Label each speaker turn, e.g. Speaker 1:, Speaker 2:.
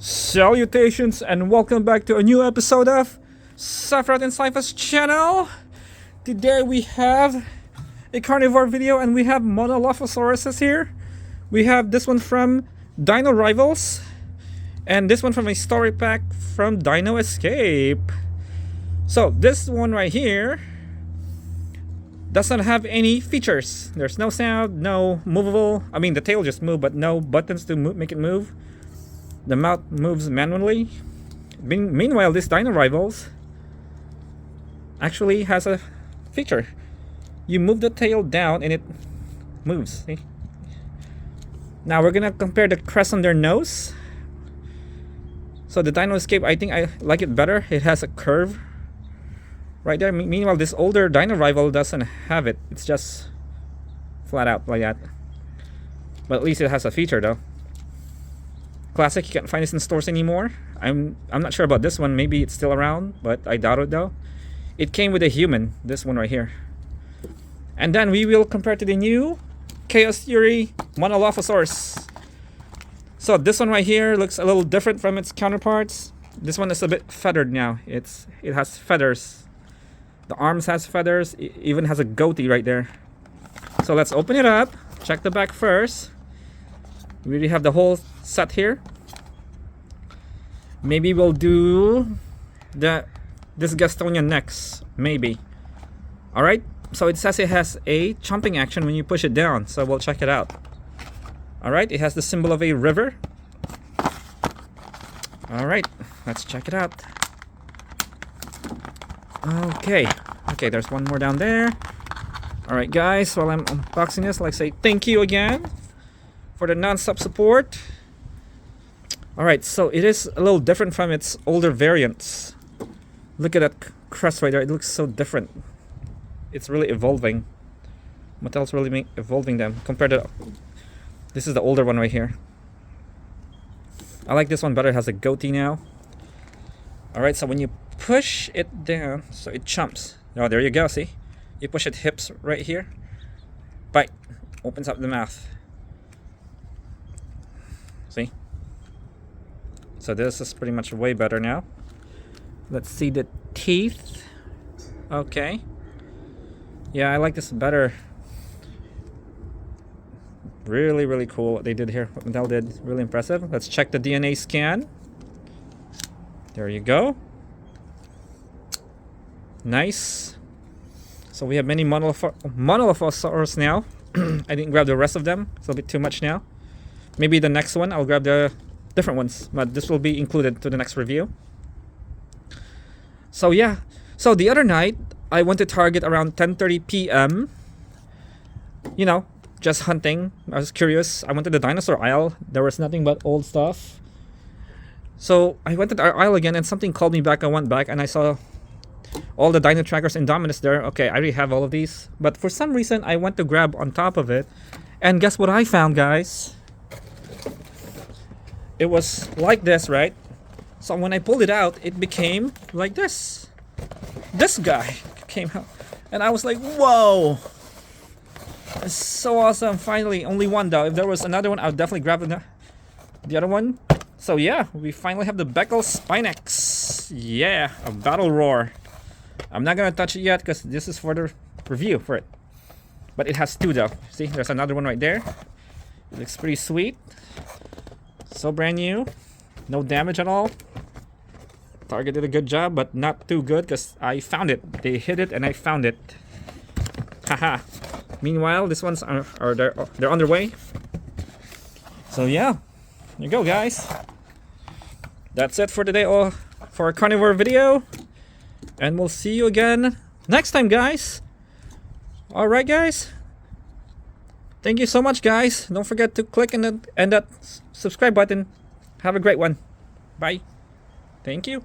Speaker 1: Salutations and welcome back to a new episode of Sephiroth and Sypha's channel. Today we have a carnivore video and we have MONOLOPHOSAURUS here. We have this one from Dino Rivals and this one from a story pack from Dino Escape. So this one right here doesn't have any features. There's no sound, no movable. I mean the tail just moved, but no buttons to make it move. The mouth moves manually. Meanwhile, this Dino Rivals actually has a feature. You move the tail down and it moves. See? Now we're gonna compare the crest on their nose. So the Dino Escape, I think I like it better. It has a curve right there. Meanwhile, this older Dino Rival doesn't have it. It's just flat out like that. But at least it has a feature though. Classic, you can't find this in stores anymore. I'm not sure about this one. Maybe it's still around, but I doubt it though. It came with a human, this one right here. And then we will compare to the new Chaos Fury MONOLOPHOSAURUS. So this one right here looks a little different from its counterparts. This one is a bit feathered now. It has feathers. The arms has feathers. It even has a goatee right there. So let's open it up. Check the back first. We already have the whole set here. Maybe we'll do this Gastonian next. Maybe. Alright, so it says it has a chomping action when you push it down. So we'll check it out. Alright, it has the symbol of a river. Alright, let's check it out. Okay, there's one more down there. Alright guys, while I'm unboxing this, I'd like to say thank you again for the non-stop support. Alright, so it is a little different from its older variants. Look at that crest right there. It looks so different. It's really evolving. Mattel's really evolving them compared to... This is the older one right here. I like this one better. It has a goatee now. Alright, so when you push it down, so it chomps. Oh, there you go, see? You push it hips right here. Bite. Opens up the mouth. See? So this is pretty much way better now. Let's see the teeth. Okay. Yeah, I like this better. Really, really cool what they did here. What Mattel did. Really impressive. Let's check the DNA scan. There you go. Nice. So we have many MONOLOPHOSAURUS now. I didn't grab the rest of them. It's a bit too much now. Maybe the next one I'll grab the different ones, but this will be included to the next review. So yeah, so the other night I went to Target around 10:30 p.m. You know, just hunting. I was curious. I went to the dinosaur aisle. There was nothing but old stuff. So I went to the aisle again and something called me back. I went back and I saw all the Dino Trackers Indominus there. Okay, I already have all of these, but for some reason I went to grab on top of it, and guess what I found, guys? It was like this, right? So when I pulled it out, it became like this. This guy came out. And I was like, whoa! It's so awesome. Finally, only one though. If there was another one, I would definitely grab the other one. So yeah, we finally have the Beckel Spinex. Yeah, a battle roar. I'm not gonna touch it yet because this is for the review for it. But it has two though. See, there's another one right there. It looks pretty sweet. So brand new, no damage at all. Target did a good job, but not too good because I found it. They hit it and I found it. Haha. Meanwhile, these ones they're on their way. So yeah, there you go, guys. That's it for today. For a carnivore video, and we'll see you again next time, guys. All right, guys. Thank you so much, guys. Don't forget to click and that subscribe button. Have a great one. Bye. Thank you.